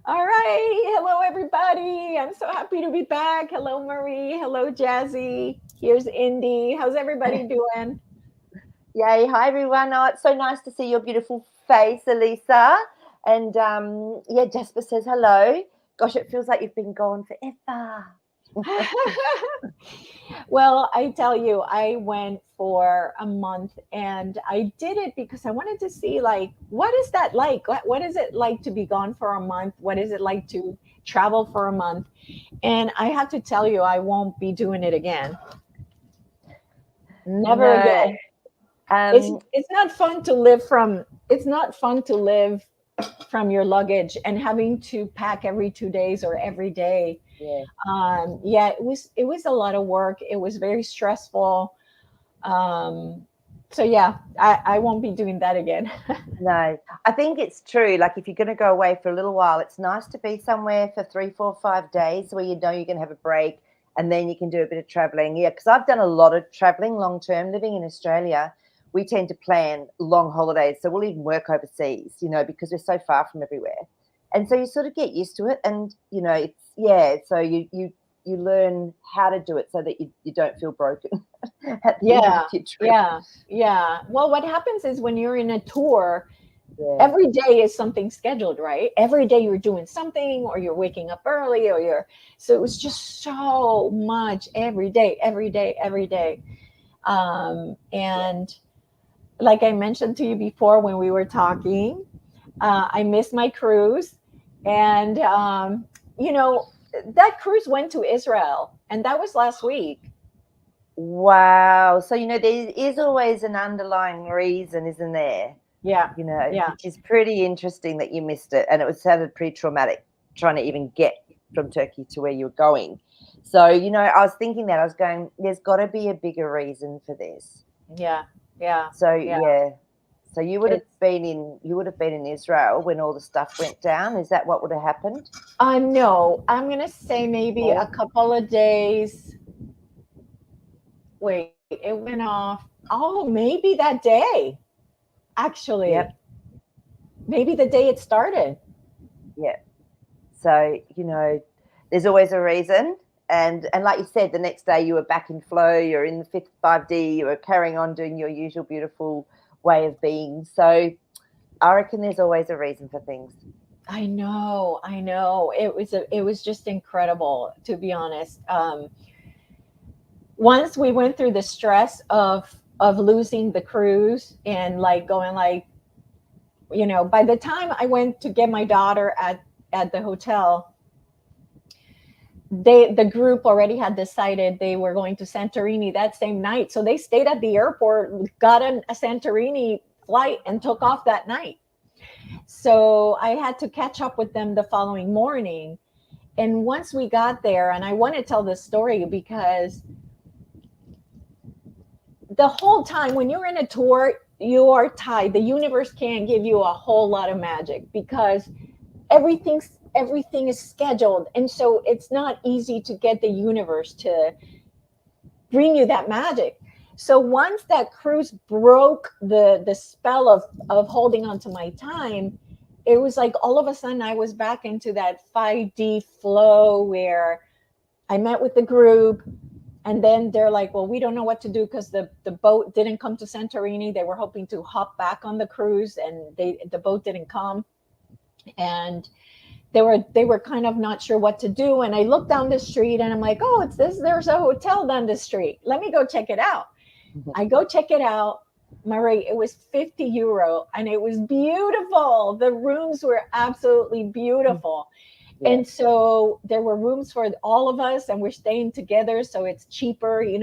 All right. Hello, everybody. I'm so happy to be back. Hello, Marie. Hello, Jazzy. Here's Indy. How's everybody doing? Yay. Hi, everyone. Oh, it's so nice to see your beautiful face, Elisa. And yeah, Jasper says hello. Gosh, it feels like you've been gone forever. Well, I tell you, I went for a month and I did it because I wanted to see, like, what is that like? What is it like to be gone for a month? What is it like to travel for a month? And I have to tell you, I won't be doing it again. Never No. again. It's Um, it's not fun to live from it's not fun to live from your luggage and having to pack every 2 days or every day. yeah. Yeah, it was a lot of work. It was very stressful. um so yeah, I won't be doing that again. No, I think it's true. Like if you're going to go away for a little while, it's nice to be somewhere for 3, 4, 5 days where you know you're going to have a break and then you can do a bit of traveling. Yeah, because I've done a lot of traveling long term. Living in Australia, we tend to plan long holidays. So we'll even work overseas, because we're so far from everywhere. And so you sort of get used to it. And, it's, yeah, so you learn how to do it so that you don't feel broken at the end of Yeah, your trip. yeah, yeah. Well, what happens is when you're in a tour, Yeah. every day is something scheduled, right? Every day you're doing something, or you're waking up early, or you're so it was just so much every day, every day, every day. Yeah. And like I mentioned to you before when we were talking, I missed my cruise. And you know that cruise went to Israel, and that was last week. Wow. So, there is always an underlying reason, isn't there? Yeah, yeah. Which is pretty interesting that you missed it. And it was sounded pretty traumatic trying to even get from Turkey to where you were going. So, I was thinking that I was going, there's got to be a bigger reason for this. Yeah, yeah, So, yeah. yeah. So It's you would have been in Israel when all the stuff went down. Is that what would have happened? no, I'm gonna say maybe a Or couple of days. Wait, it went off. Oh, maybe that day. Actually, yep, maybe the day it started. yep. So, there's always a reason. And like you said, the next day you were back in flow, you're in the fifth 5D, you were carrying on doing your usual beautiful way of being. So I reckon there's always a reason for things. I know, I know. It was just incredible, to be honest. Once we went through the stress of losing the cruise and like going like, by the time I went to get my daughter at the hotel, the group already had decided they were going to Santorini that same night. So they stayed at the airport, got a Santorini flight, and took off that night. So I had to catch up with them the following morning. And once we got there, and I want to tell this story because the whole time when you're in a tour, you are tied. The universe can't give you a whole lot of magic because everything is scheduled, and so it's not easy to get the universe to bring you that magic. So once that cruise broke the spell of holding on to my time, it was like all of a sudden I was back into that 5D flow where I met with the group, and then they're like, well, we don't know what to do because the boat didn't come to Santorini. They were hoping to hop back on the cruise, and the boat didn't come. And they were kind of not sure what to do. And I looked down the street and I'm like, oh, it's this, there's a hotel down the street. Let me go check it out. I go check it out. Maree, it was 50 euro and it was beautiful. The rooms were absolutely beautiful. Yeah. And so there were rooms for all of us, and we're staying together, so it's cheaper. We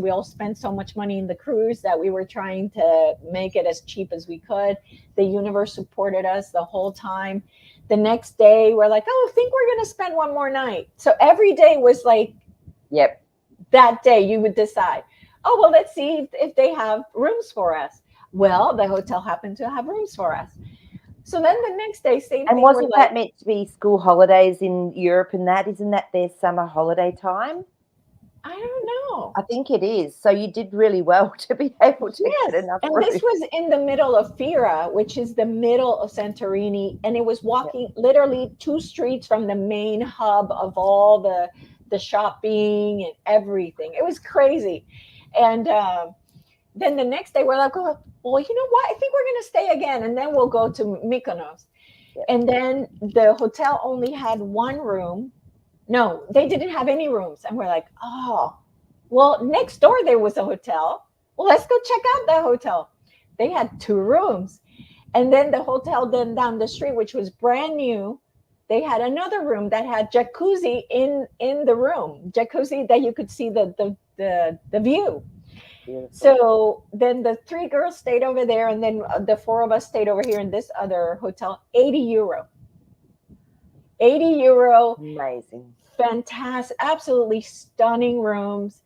all spent so much money in the cruise that we were trying to make it as cheap as we could. The universe supported us the whole time. The next day we're like, oh, I think we're going to spend one more night. So every day was like Yep. that day you would decide, oh, well, let's see if they have rooms for us. Well, the hotel happened to have rooms for us. So then the next day, same And thing. We're wasn't like, that meant to be school holidays in Europe and that? Isn't that their summer holiday time? I don't know. I think it is. So you did really well to be able to Yes. get enough And room. this was in the middle of Fira, which is the middle of Santorini. And it was walking literally 2 streets from the main hub of all the shopping and everything. It was crazy. And then the next day we're like, oh, well, you know what? I think we're going to stay again. And then we'll go to Mykonos. Yeah. And then the hotel only had one room. No, they didn't have any rooms. And we're like, oh, well, next door there was a hotel. Well, let's go check out that hotel. They had 2 rooms. And then the hotel then down the street, which was brand new, they had another room that had jacuzzi in the room, jacuzzi that you could see the view. Beautiful. So then the 3 girls stayed over there, and then the 4 of us stayed over here in this other hotel. €80. €80. Amazing. Fantastic, absolutely stunning rooms.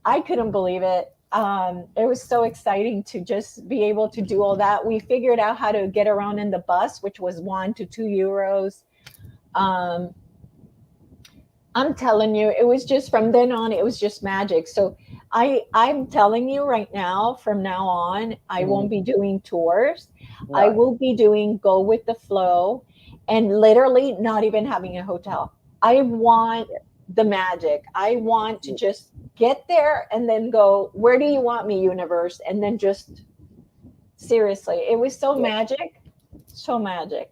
I couldn't believe it. It was so exciting to just be able to do all that. We figured out how to get around in the bus, which was €1 to €2. I'm telling you, it was just from then on, it was just magic. So I'm telling you right now, from now on, I won't be doing tours. No. I will be doing go with the flow and literally not even having a hotel. I want the magic. I want to just get there and then go, where do you want me, universe? And then just seriously, it was so magic, so magic.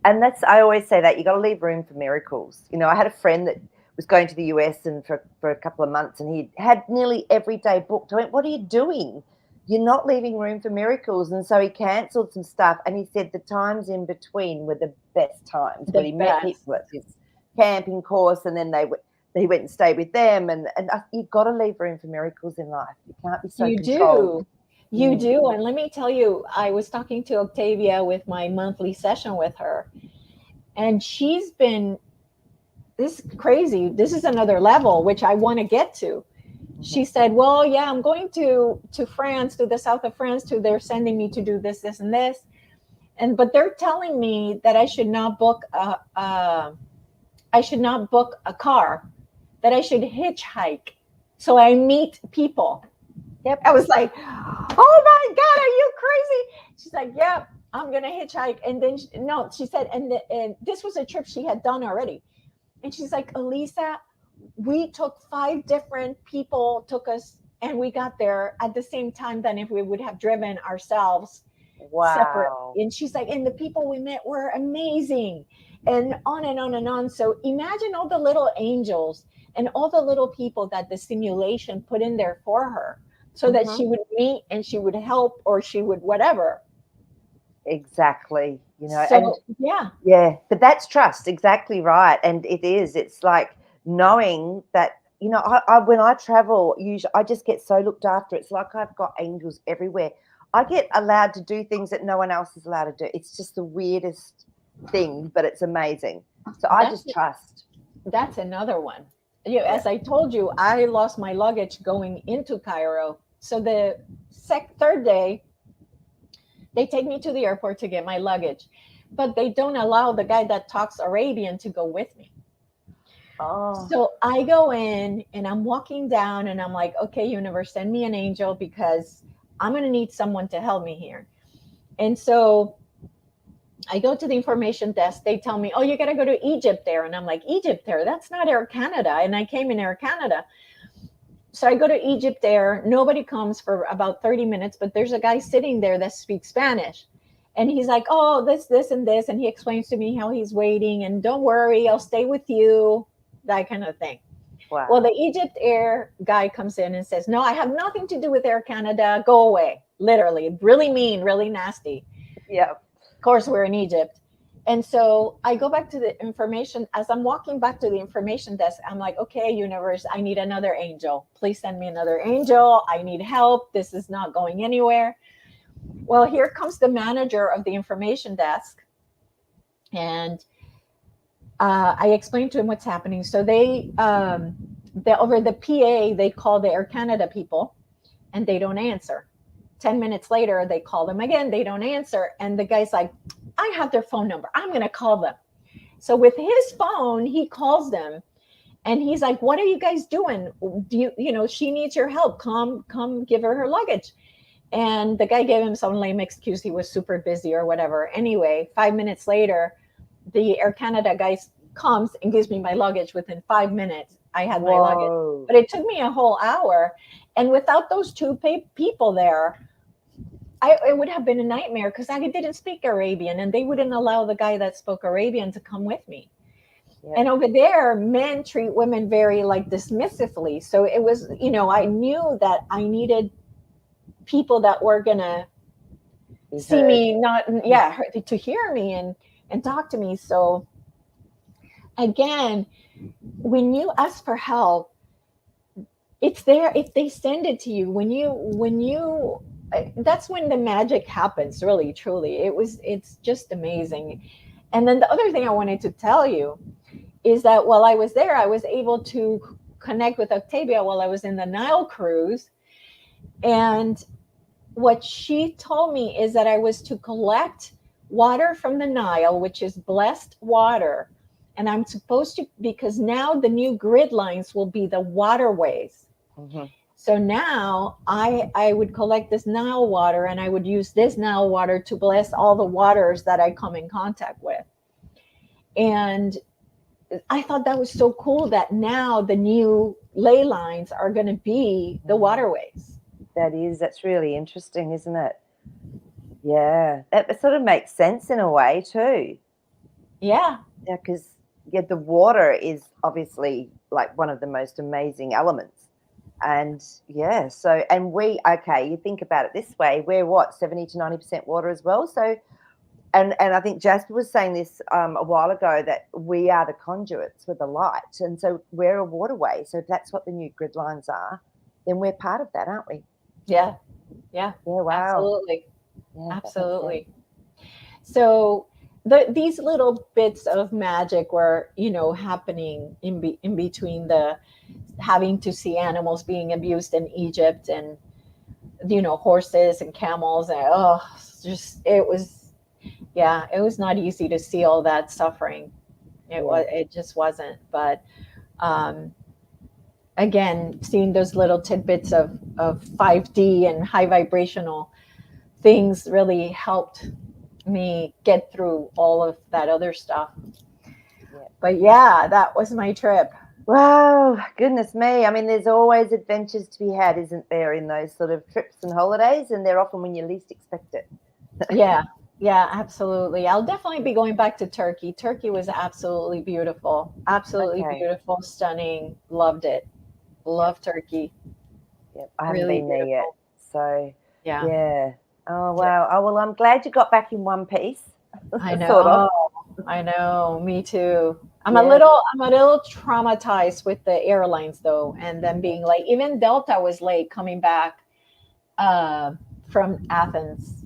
And I always say that you got to leave room for miracles. You know, I had a friend that was going to the US and for a couple of months, and he had nearly every day booked. I went, what are you doing? You're not leaving room for miracles. And so he cancelled some stuff, and he said the times in between were the best times when he met people at this camping course, and then he went and stayed with them. And you've got to leave room for miracles in life. You can't be so controlled. You do. And let me tell you, I was talking to Octavia with my monthly session with her, and she's been, this is crazy. This is another level, which I want to get to. She said, well, yeah, I'm going to France, to the south of France, they're sending me to do this, this, and this. But they're telling me that I should not book a car, that I should hitchhike. So I meet people. Yep. I was like, oh my God, are you crazy? She's like, yep, I'm going to hitchhike. And then, she said, and this was a trip she had done already. And she's like, Elisa, we took 5 different people, took us, and we got there at the same time than if we would have driven ourselves. Wow. Separate. And she's like, and the people we met were amazing, and on and on and on. So imagine all the little angels and all the little people that the simulation put in there for her, so that she would meet and she would help, or she would whatever. Exactly. You know, so, yeah, but that's trust. Exactly right. And it's like knowing that, you know, I when I travel, usually I just get so looked after. It's like I've got angels everywhere. I get allowed to do things that no one else is allowed to do. It's just the weirdest thing, but it's amazing. So I just trust. That's another one. As I told you, I lost my luggage going into Cairo. So the third day, they take me to the airport to get my luggage, but they don't allow the guy that talks Arabian to go with me. Oh. So I go in and I'm walking down and I'm like, okay, universe, send me an angel, because I'm going to need someone to help me here. And so I go to the information desk. They tell me, oh, you got to go to Egypt there. And I'm like, Egypt there? That's not Air Canada. And I came in Air Canada. So I go to Egypt Air. Nobody comes for about 30 minutes, but there's a guy sitting there that speaks Spanish. And he's like, oh, this, and this. And he explains to me how he's waiting. And don't worry, I'll stay with you, that kind of thing. Wow. Well, the Egypt Air guy comes in and says, no, I have nothing to do with Air Canada. Go away. Literally, really mean, really nasty. Yeah. Of course, we're in Egypt. And so I go back to the information. As I'm walking back to the information desk, I'm like, okay, universe, I need another angel. Please send me another angel. I need help. This is not going anywhere. Well, here comes the manager of the information desk. And I explained to him what's happening. So they over the PA, they call the Air Canada people and they don't answer. 10 minutes later, they call them again. They don't answer. And the guy's like, I have their phone number. I'm going to call them. So with his phone, he calls them And he's like, what are you guys doing? She needs your help. Come give her luggage. And the guy gave him some lame excuse. He was super busy or whatever. Anyway, 5 minutes later, the Air Canada guy comes and gives me my luggage. Within 5 minutes, I had my luggage. Whoa. But it took me a whole hour. And without those two people there, it would have been a nightmare because I didn't speak Arabian and they wouldn't allow the guy that spoke Arabian to come with me. Yep. And over there, men treat women very like dismissively. So it was, I knew that I needed people that were going to see me, to hear me and talk to me. So again, when you ask for help, it's there. If they send it to you, when you that's when the magic happens, really, truly. It's just amazing. And then the other thing I wanted to tell you is that while I was there, I was able to connect with Octavia while I was in the Nile cruise. And what she told me is that I was to collect water from the Nile, which is blessed water. And I'm supposed to, because now the new grid lines will be the waterways. Mm-hmm. So now I would collect this Nile water and I would use this Nile water to bless all the waters that I come in contact with. And I thought that was so cool that now the new ley lines are going to be the waterways. That's really interesting, isn't it? Yeah, that sort of makes sense in a way too. Yeah. Yeah, because the water is obviously like one of the most amazing elements. And so, and you think about it this way, we're 70 to 90% water as well. So, and I think Jasper was saying this a while ago, that we are the conduits with the light. And so we're a waterway. So if that's what the new grid lines are, then we're part of that, aren't we? Yeah. Yeah. Yeah. Wow. Absolutely. Yeah, absolutely. So these little bits of magic were, happening in between the having to see animals being abused in Egypt and, horses and camels. And, it was not easy to see all that suffering. It just wasn't. But again, seeing those little tidbits of 5D and high vibrational things really helped me get through all of that other stuff. But that was my trip. Wow, goodness me. I mean, there's always adventures to be had, isn't there, in those sort of trips and holidays, and they're often when you least expect it. Yeah, absolutely. I'll definitely be going back to Turkey. Turkey was absolutely beautiful. Absolutely beautiful, stunning. Loved it. Loved Turkey. Yep, I haven't been there yet. So, yeah. Oh, wow. Oh, well, I'm glad you got back in one piece. I know. Sort of. I know. Me too. I'm a little traumatized with the airlines though, and them being late. Even Delta was late coming back from Athens,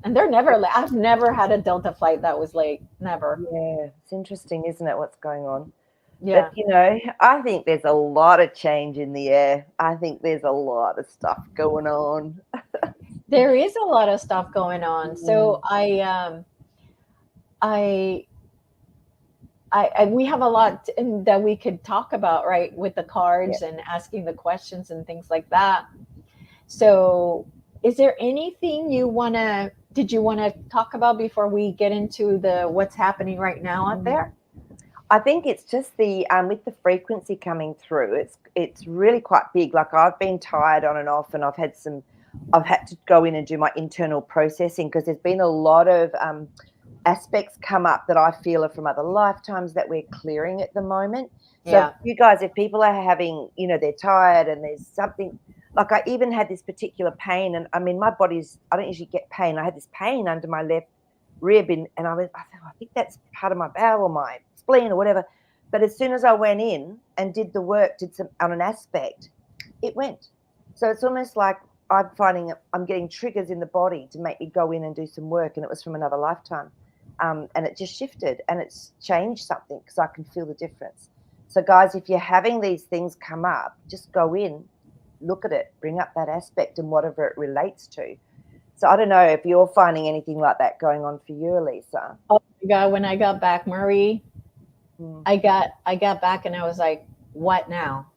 and they're never late. I've never had a Delta flight that was late. Never. Yeah, it's interesting, isn't it? What's going on? Yeah. But I think there's a lot of change in the air. I think there's a lot of stuff going on. There is a lot of stuff going on. So we have a lot that we could talk about, right, with the cards and asking the questions and things like that. So is there anything did you want to talk about before we get into what's happening right now out there? I think it's just the with the frequency coming through, it's really quite big. Like I've been tired on and off, and I've had to go in and do my internal processing because there's been a lot of aspects come up that I feel are from other lifetimes that we're clearing at the moment. So you guys, if people are having, they're tired and there's something, like I even had this particular pain, and I mean, I don't usually get pain. I had this pain under my left rib, and I think that's part of my bowel or my spleen or whatever. But as soon as I went in and did the work, did some on an aspect, it went. So it's almost like I'm finding I'm getting triggers in the body to make me go in and do some work, and it was from another lifetime. And it just shifted and it's changed something because I can feel the difference. So guys, if you're having these things come up, just go in, look at it, bring up that aspect and whatever it relates to. So I don't know if you're finding anything like that going on for you, Elisa. Oh my God, when I got back, Maree, I got back and I was like, what now?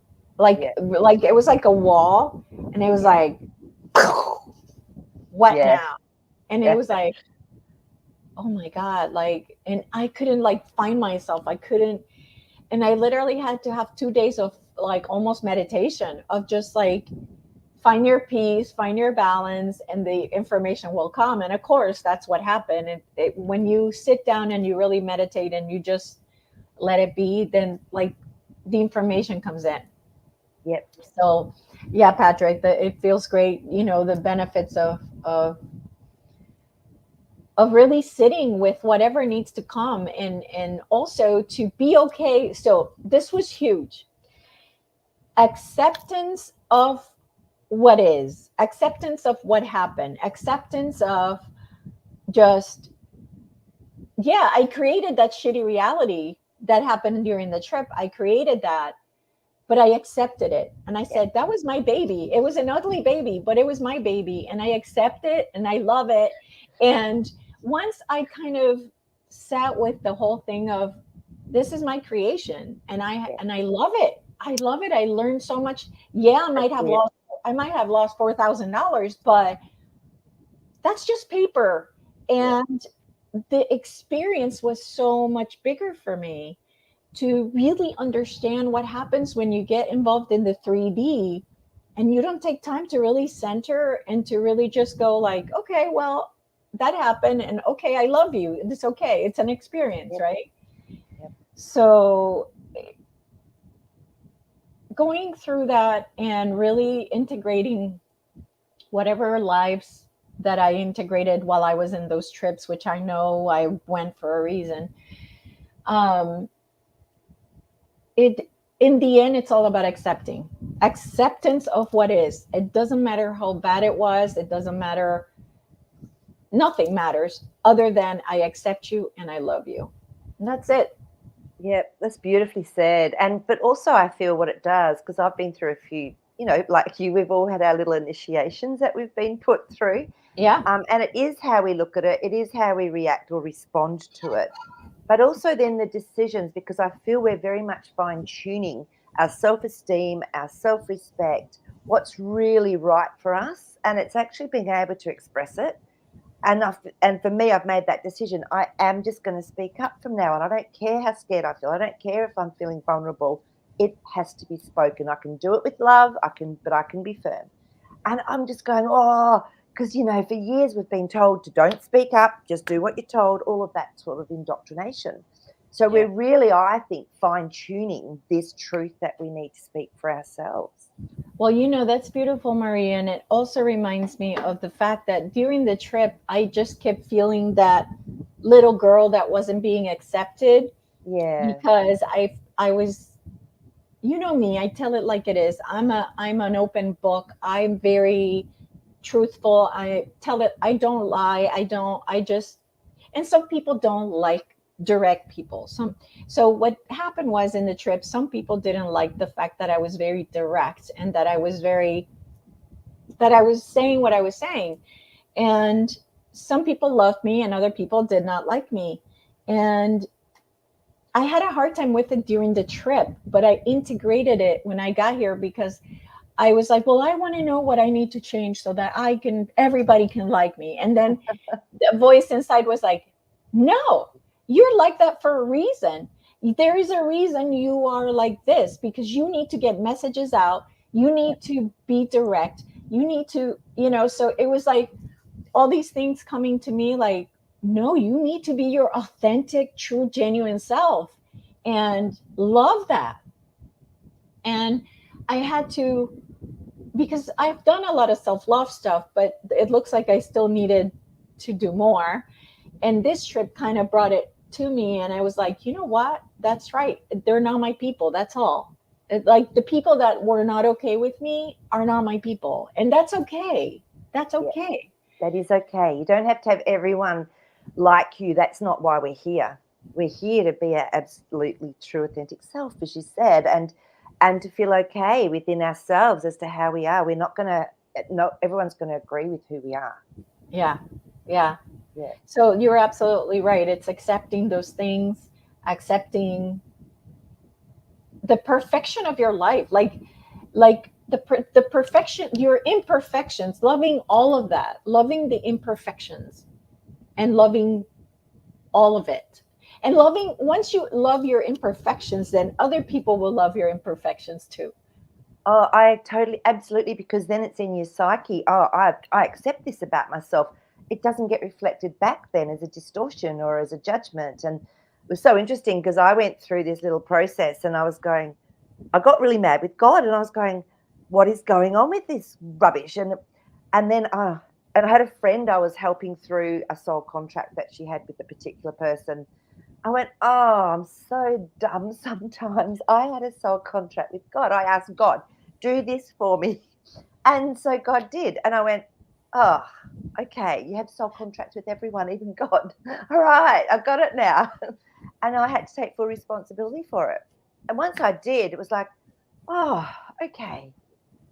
Yeah. Like it was like a wall, and it was like, what Yeah. now? And it Yeah. was like, oh my God, like, and I couldn't like find myself. I couldn't, and I literally had to have 2 days of like almost meditation of just like find your peace, find your balance, and the information will come. And of course, that's what happened. When you sit down and you really meditate and you just let it be, then like the information comes in. Yep. So, yeah, Patrick, it feels great. You know, the benefits of really sitting with whatever needs to come, and also to be okay. So this was huge. Acceptance of what is, acceptance of what happened, acceptance of just, yeah, I created that shitty reality that happened during the trip. I created that, but I accepted it. And I Yep. said, that was my baby. It was an ugly baby, but it was my baby. And I accept it and I love it. And once I kind of sat with the whole thing of this is my creation, Yep. and I love it. I love it. I learned so much. Yeah, That's it. I might have lost $4,000, but that's just paper. Yeah. And the experience was so much bigger for me to really understand what happens when you get involved in the 3D and you don't take time to really center and to really just go like, okay, well, that happened, and okay, I love you. It's okay. It's an experience, Yep. right? Yep. So going through that and really integrating whatever lives that I integrated while I was in those trips, which I know I went for a reason. Um, it in the end, it's all about acceptance of what is. It doesn't matter how bad it was. It doesn't matter. Nothing matters other than I accept you and I love you. And that's it. Yep, that's beautifully said. And but also I feel what it does, because I've been through a few, like you, we've all had our little initiations that we've been put through. Yeah. And it is how we look at it, it is how we react or respond to it. But also then the decisions, because I feel we're very much fine tuning our self esteem, our self respect, what's really right for us. And it's actually being able to express it. And for me, I've made that decision. I am just going to speak up from now on. I don't care how scared I feel. I don't care if I'm feeling vulnerable. It has to be spoken. I can do it with love. But I can be firm. And I'm just going, oh, because for years we've been told to don't speak up, just do what you're told. All of that sort of indoctrination. So Yeah. we're really, I think, fine tuning this truth that we need to speak for ourselves. Well, that's beautiful, Marie. And it also reminds me of the fact that during the trip, I just kept feeling that little girl that wasn't being accepted Yeah. because I was, me, I tell it like it is. I'm an open book. I'm very truthful. I tell it, I don't lie. I just, and some people don't like direct people. So what happened was in the trip, some people didn't like the fact that I was very direct and that I was saying what I was saying. And some people loved me and other people did not like me. And I had a hard time with it during the trip, but I integrated it when I got here because I was like, well, I want to know what I need to change so that everybody can like me. And then the voice inside was like, no, you're like that for a reason. There is a reason you are like this because you need to get messages out. You need to be direct. You need to, so it was like all these things coming to me like, no, you need to be your authentic, true, genuine self and love that. And I had to, because I've done a lot of self love stuff, but it looks like I still needed to do more. And this trip kind of brought it to me. And I was like, you know what? That's right. They're not my people. That's all. Like the people that were not okay with me are not my people. And that's okay. That's Yeah. okay. That is okay. You don't have to have everyone like you. That's not why we're here. We're here to be our absolutely true, authentic self, as you said, and to feel okay within ourselves as to how we are. We're not going to. No, everyone's going to agree with who we are. Yeah. Yeah. Yeah. So you're absolutely right. It's accepting those things, accepting the perfection of your life, like the perfection, your imperfections, loving all of that, loving the imperfections, and loving all of it. And loving, once you love your imperfections, then other people will love your imperfections too. Oh, I totally, absolutely, because then it's in your psyche. Oh, I accept this about myself. It doesn't get reflected back then as a distortion or as a judgment. And it was so interesting because I went through this little process and I was going, I got really mad with God and I was going, what is going on with this rubbish? And then and I had a friend I was helping through a soul contract that she had with a particular person. I went, oh, I'm so dumb sometimes. I had a soul contract with God. I asked God, do this for me. And so God did. And I went, oh, okay, you have soul contracts with everyone, even God. All right, I've got it now. And I had to take full responsibility for it. And once I did, it was like, oh, okay.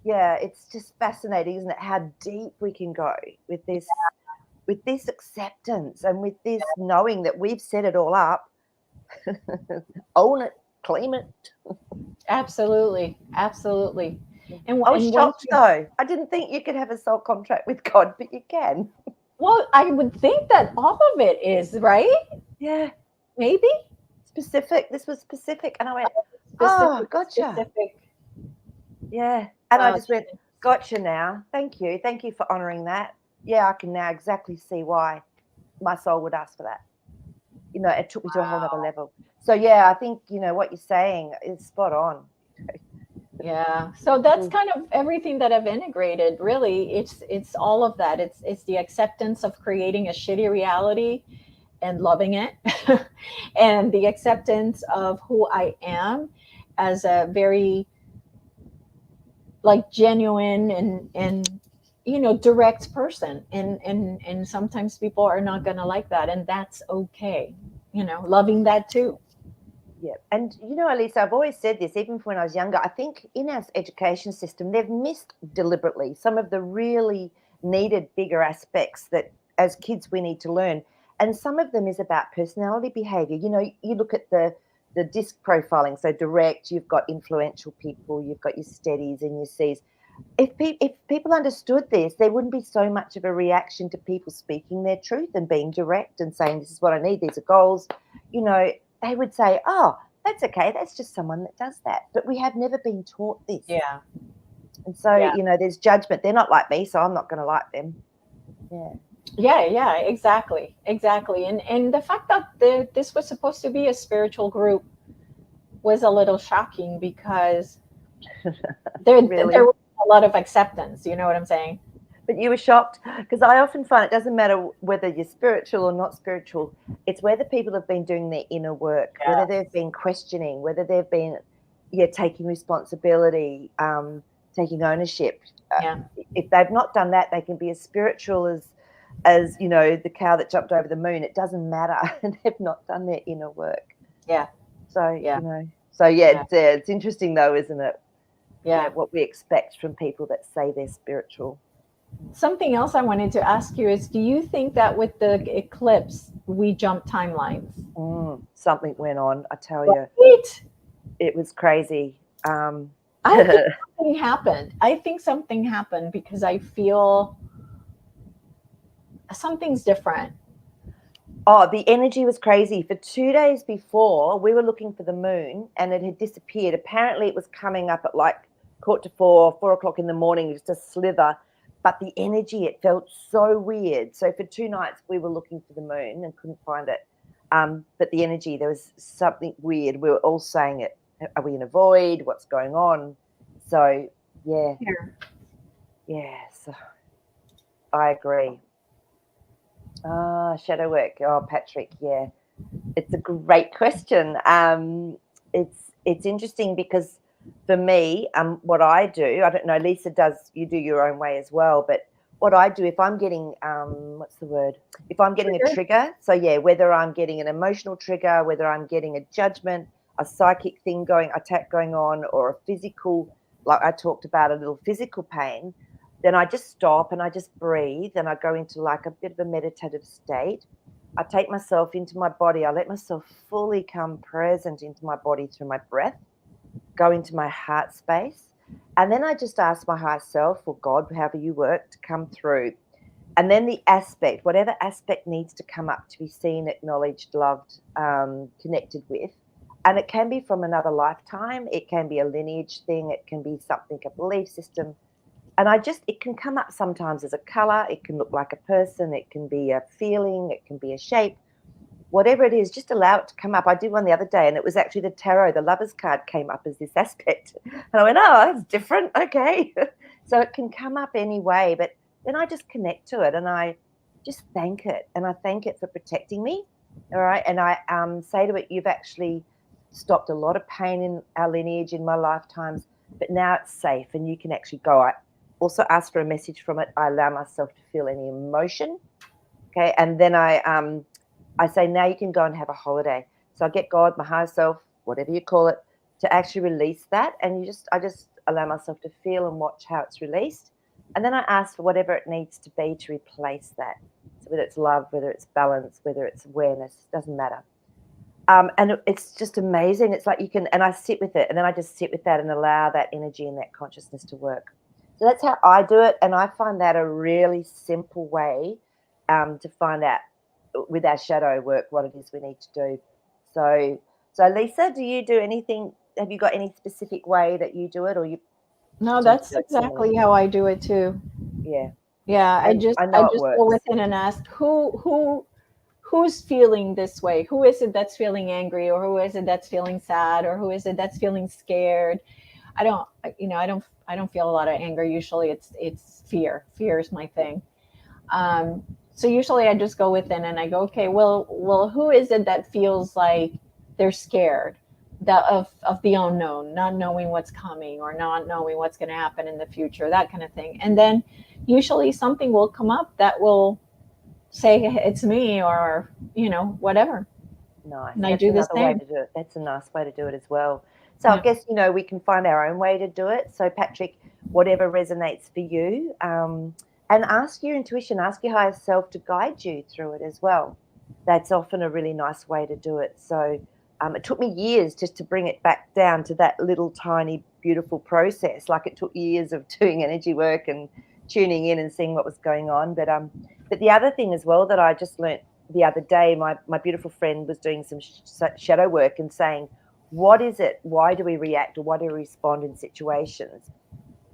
Yeah, it's just fascinating, isn't it? How deep we can go with this acceptance and with this knowing that we've set it all up. Own it, claim it. Absolutely, absolutely. I was And once shocked you, though. I didn't think you could have a soul contract with God, but you can. well, I would think that all of it is right. Yeah, Maybe specific. This was specific. And I went, oh, specific, gotcha. specific. Yeah. And I Wow. just went, gotcha now. Thank you. Thank you for honoring that. Yeah, I can now exactly see why my soul would ask for that. You know, it took me to a whole nother level. So yeah, I think, what you're saying is spot on. Yeah. So that's Mm. kind of everything that I've integrated. Really, it's all of that. It's the acceptance of creating a shitty reality and loving it, and the acceptance of who I am as a very like genuine and direct person, and sometimes people are not going to like that, and that's okay. Loving that too. Yeah. And Elisa, I've always said this, even when I was younger, I think in our education system, they've missed deliberately some of the really needed bigger aspects that as kids we need to learn. And some of them is about personality behavior. You look at the disc profiling, so direct, you've got influential people, you've got your steadies and your Cs. If people understood this, there wouldn't be so much of a reaction to people speaking their truth and being direct and saying, this is what I need, these are goals. They would say, oh, that's okay, that's just someone that does that. But we have never been taught this. Yeah. And so, Yeah. there's judgment. They're not like me, so I'm not going to like them. Yeah. Yeah, exactly. And the fact that this was supposed to be a spiritual group was a little shocking, because Really? there was a lot of acceptance. You know what I'm saying? But you were shocked, because I often find it doesn't matter whether you're spiritual or not spiritual. It's whether people have been doing their inner work, Yeah. whether they've been questioning, whether they've been, taking responsibility, taking ownership. Yeah. If they've not done that, they can be as spiritual as the cow that jumped over the moon. It doesn't matter. They've not done their inner work. Yeah. So Yeah. it's interesting though, isn't it? Yeah. What we expect from people that say they're spiritual. Something else I wanted to ask you is, do you think that with the eclipse we jumped timelines? Something went on, I tell you. Right? It was crazy. I think something happened. Because I feel something's different. Oh, the energy was crazy. For 2 days before, we were looking for the moon and it had disappeared. Apparently, it was coming up at like 3:45, 4 o'clock in the morning, just a slither. But the energy, it felt so weird. So for 2 nights, we were looking for the moon and couldn't find it. But the energy, there was something weird. We were all saying it. Are we in a void? What's going on? So, yeah. So I agree. Shadow work. Oh, Patrick, yeah. It's a great question. It's interesting because for me, what I do, I don't know, Lisa, you do your own way as well, but what I do, if I'm getting, what's the word? If I'm getting a trigger, so yeah, whether I'm getting an emotional trigger, whether I'm getting a judgment, a psychic thing attack going on, or a physical, like I talked about, a little physical pain, then I just stop and I just breathe and I go into like a bit of a meditative state. I take myself into my body. I let myself fully come present into my body through my breath. go into my heart space. And then I just ask my higher self or God, however you work, to come through. And then the aspect, whatever aspect needs to come up to be seen, acknowledged, loved, connected with. And it can be from another lifetime. It can be a lineage thing. It can be something, a belief system. And it can come up sometimes as a color. It can look like a person. It can be a feeling. It can be a shape. Whatever it is, just allow it to come up. I did one the other day, and it was actually the tarot. The Lover's card came up as this aspect. And I went, oh, that's different. Okay. So it can come up anyway. But then I just connect to it, and I just thank it. And I thank it for protecting me. All right. And I say to it, you've actually stopped a lot of pain in our lineage in my lifetimes, but now it's safe and you can actually go. I also ask for a message from it. I allow myself to feel any emotion. Okay. And then I say, now you can go and have a holiday. So I get God, my higher self, whatever you call it, to actually release that. And I just allow myself to feel and watch how it's released. And then I ask for whatever it needs to be to replace that. So whether it's love, whether it's balance, whether it's awareness, doesn't matter. And it's just amazing. It's like and I sit with it, and then I just sit with that and allow that energy and that consciousness to work. So that's how I do it. And I find that a really simple way to find out with our shadow work what it is we need to do. So Lisa, do you do anything? Have you got any specific way that you do it, or you? No, that's exactly how I do it too. Yeah. Yeah, I just it works. go within and ask who's feeling this way? Who is it that's feeling angry, or who is it that's feeling sad, or who is it that's feeling scared? I don't feel a lot of anger. Usually it's fear. Fear is my thing. So usually I just go within and I go, okay, well, who is it that feels like they're scared of the unknown, not knowing what's coming or not knowing what's going to happen in the future, that kind of thing. And then usually something will come up that will say it's me, or whatever. Nice. And I That's do the another way same. to do it. That's a nice way to do it as well. So Yeah. I guess, we can find our own way to do it. So Patrick, whatever resonates for you, and ask your intuition, ask your higher self to guide you through it as well. That's often a really nice way to do it. So it took me years just to bring it back down to that little tiny beautiful process. Like it took years of doing energy work and tuning in and seeing what was going on. But the other thing as well that I just learnt the other day, my beautiful friend was doing some shadow work and saying, what is it? Why do we react, or why do we respond in situations?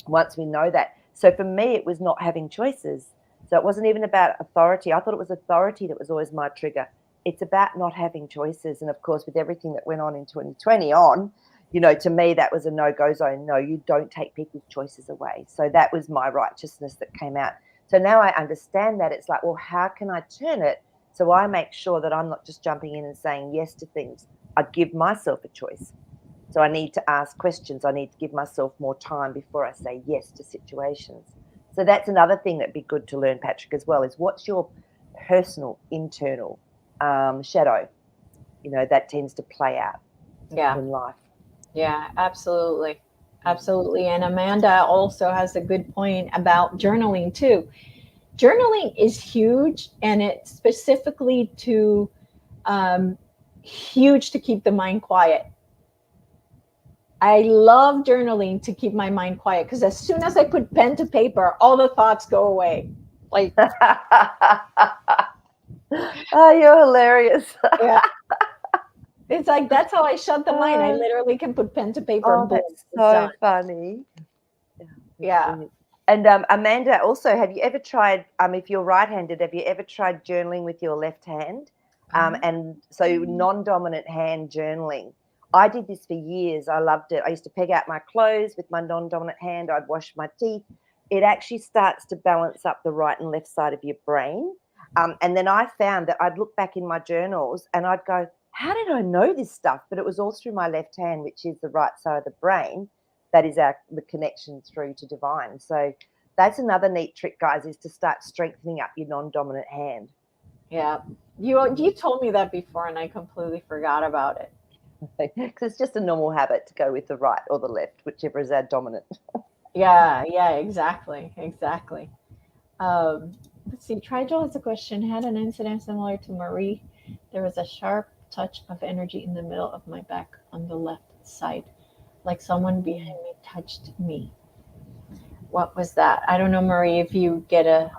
Once we know that. So for me, it was not having choices. So it wasn't even about authority. I thought it was authority that was always my trigger. It's about not having choices. And of course, with everything that went on in 2020 to me, that was a no-go zone. No, you don't take people's choices away. So that was my righteousness that came out. So now I understand that. It's like, well, how can I turn it so I make sure that I'm not just jumping in and saying yes to things? I give myself a choice. So I need to ask questions. I need to give myself more time before I say yes to situations. So that's another thing that'd be good to learn, Patrick, as well, is what's your personal internal shadow, that tends to play out in life. Yeah, absolutely. Absolutely. And Amanda also has a good point about journaling too. Journaling is huge, and it's specifically huge to keep the mind quiet. I love journaling to keep my mind quiet, because as soon as I put pen to paper, all the thoughts go away. Like, oh, you're hilarious. yeah. It's like, that's how I shut the mind. I literally can put pen to paper. Oh, Boom, that's so funny. Yeah. And Amanda, also, have you ever tried, if you're right-handed, have you ever tried journaling with your left hand? And so non-dominant hand journaling. I did this for years. I loved it. I used to peg out my clothes with my non-dominant hand. I'd wash my teeth. It actually starts to balance up the right and left side of your brain. And then I found that I'd look back in my journals and I'd go, how did I know this stuff? But it was all through my left hand, which is the right side of the brain. That is the connection through to divine. So that's another neat trick, guys, is to start strengthening up your non-dominant hand. Yeah. You told me that before, and I completely forgot about it. Because it's just a normal habit to go with the right or the left, whichever is our dominant. Yeah, exactly. Let's see. Trigel has a question. Had an incident similar to Maree. There was a sharp touch of energy in the middle of my back on the left side. like someone behind me touched me. What was that? I don't know, Maree, if you get a.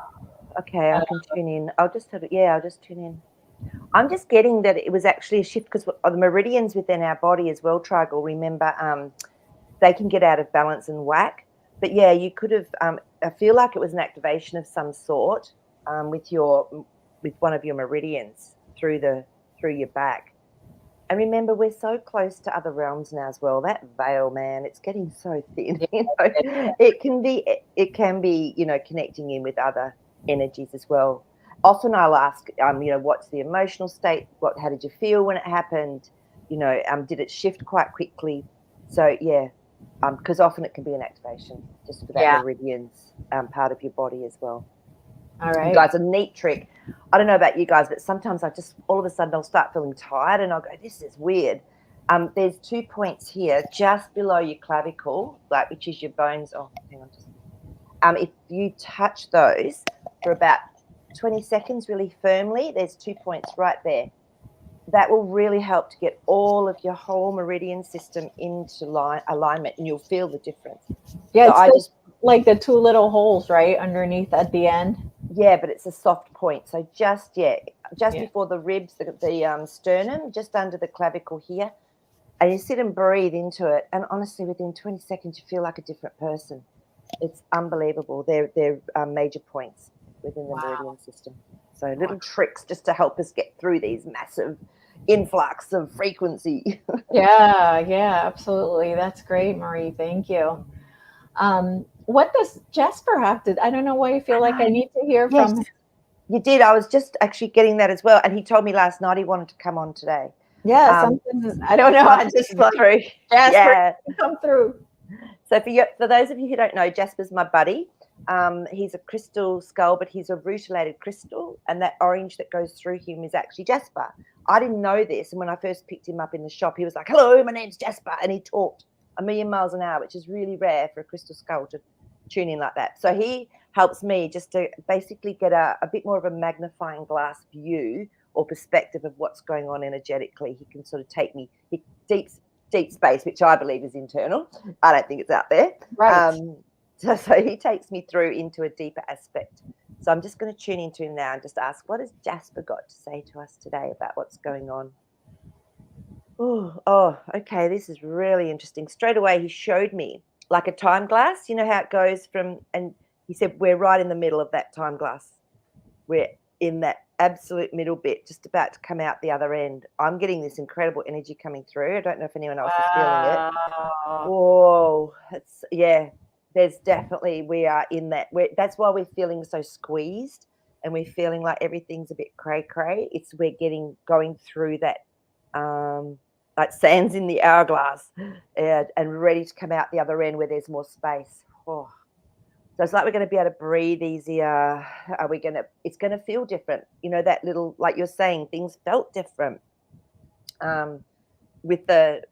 Okay, I can tune in. I'll just tune in. I'm just getting that it was actually a shift because the meridians within our body as well, Trigal, remember, they can get out of balance and whack. But yeah, you could have, I feel like it was an activation of some sort with one of your meridians through your back. And remember, we're so close to other realms now as well. That veil, man, it's getting so thin. Yeah, It can be, connecting in with other energies as well. Often I'll ask, what's the emotional state? How did you feel when it happened? Did it shift quite quickly? So yeah, because often it can be an activation just for that yeah. meridians part of your body as well. All And right. guys, a neat trick. I don't know about you guys, but sometimes I just all of a sudden I'll start feeling tired and I'll go, this is weird. There's 2 points here just below your clavicle, which is your bones. Oh, hang on. If you touch those for about 20 seconds really firmly, there's 2 points right there. That will really help to get all of your whole meridian system into alignment, and you'll feel the difference. Yeah, So it's like the two little holes right underneath at the end. Yeah, but it's a soft point. So just Yeah. before the ribs, the sternum, just under the clavicle here, and you sit and breathe into it. And honestly, within 20 seconds, you feel like a different person. It's unbelievable. They're major points within the meridian system. So little tricks just to help us get through these massive influx of frequency. Yeah, absolutely. That's great, Maree. Thank you. What does Jasper have to? I don't know why I feel like I need to hear Yes, from. you did. I was just actually getting that as well. And he told me last night he wanted to come on today. Yeah, something. I don't know. I just like through. Jasper come through. So for those of you who don't know, Jasper's my buddy. He's a crystal skull, but he's a rutilated crystal, and that orange that goes through him is actually Jasper. I didn't know this, and when I first picked him up in the shop, he was like, "Hello, my name's Jasper," and he talked a million miles an hour, which is really rare for a crystal skull to tune in like that. So he helps me just to basically get a bit more of a magnifying glass view or perspective of what's going on energetically. He can sort of take me deep space, which I believe is internal. I don't think it's out there. Right. So he takes me through into a deeper aspect. So I'm just going to tune into him now and just ask, what has Jasper got to say to us today about what's going on? Oh, okay, this is really interesting. Straight away, he showed me like a time glass. You know how it goes from, and he said, we're right in the middle of that time glass. We're in that absolute middle bit, just about to come out the other end. I'm getting this incredible energy coming through. I don't know if anyone else is feeling it. Whoa, there's definitely, we are in that. That's why we're feeling so squeezed and we're feeling like everything's a bit cray. We're going through that, like sands in the hourglass, and ready to come out the other end where there's more space. Oh. So it's like we're going to be able to breathe easier. It's going to feel different. That little, like you're saying, things felt different. With that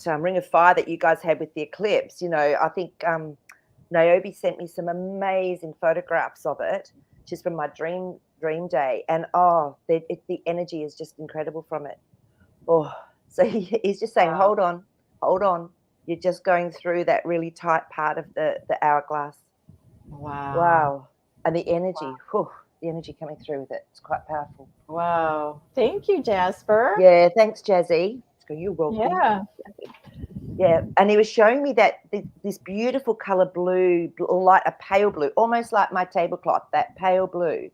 ring of fire that you guys had with the eclipse, I think Niobe sent me some amazing photographs of it, just from my dream day. And the energy is just incredible from it. Oh, so he's just saying, hold on. You're just going through that really tight part of the hourglass. Wow. And the energy, the energy coming through with it, it's quite powerful. Wow. Thank you, Jasper. Yeah, thanks, Jazzy. You're welcome. Yeah. And he was showing me that this beautiful color blue, like a pale blue, almost like my tablecloth, that pale blue.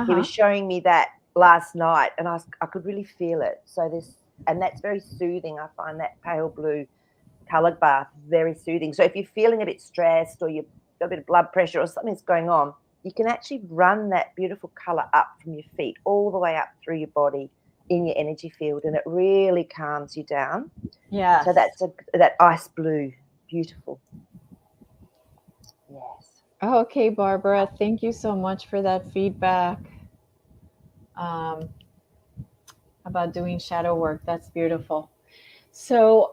He was showing me that last night, and I could really feel it. And that's very soothing. I find that pale blue color bath very soothing. So if you're feeling a bit stressed or you've got a bit of blood pressure or something's going on, you can actually run that beautiful color up from your feet all the way up through your body in your energy field, and it really calms you down. Yeah. So that's that ice blue, beautiful. Yes. Okay, Barbara, thank you so much for that feedback about doing shadow work. That's beautiful. So,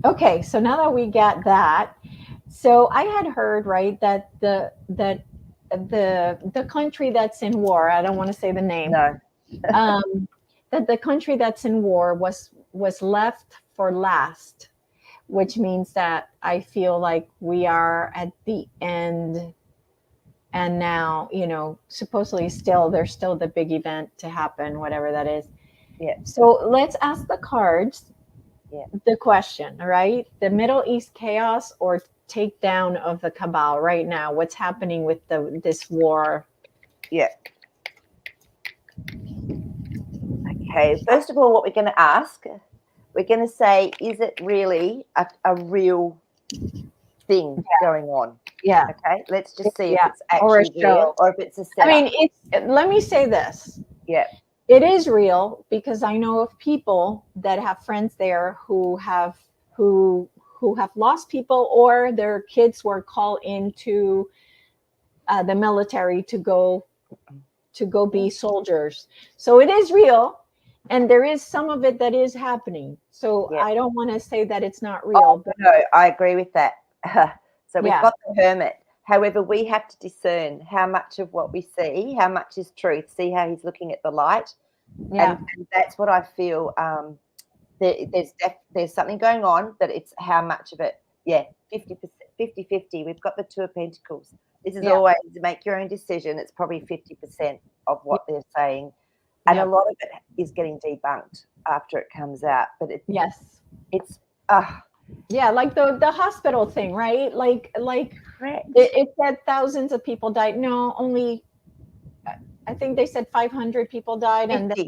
okay, so now that we got that, so I had heard, right, that the country that's in war, I don't want to say the name. No. That the country that's in war was left for last, which means that I feel like we are at the end. And now, supposedly there's still the big event to happen, whatever that is. Yeah. So let's ask the cards Yeah. the question, right? The Middle East chaos or takedown of the Cabal right now? What's happening with this war? Yeah. Okay. First of all, what we're going to ask, we're going to say, is it really a real thing going on? Yeah. Okay. Let's just see if Yeah. it's Or a actually show. real or if it's a setup. I mean, let me say this. Yeah. It is real because I know of people that have friends there who have lost people, or their kids were called into the military to go be soldiers. So it is real, and there is some of it that is happening. So Yeah. I don't want to say that it's not real. But no, I agree with that. So we've Yeah. got the hermit. However, we have to discern how much of what we see, how much is truth. See how he's looking at the light, Yeah. and that's what I feel. There's something going on, but it's how much of it. Yeah, 50%, 50-50. We've got the Two of Pentacles. This is always make your own decision. It's probably 50% of what they're saying, and a lot of it is getting debunked after it comes out. But it's yeah, like the hospital thing, right? Like correct. It said thousands of people died. No, only I think they said 500 people died, 50. and then,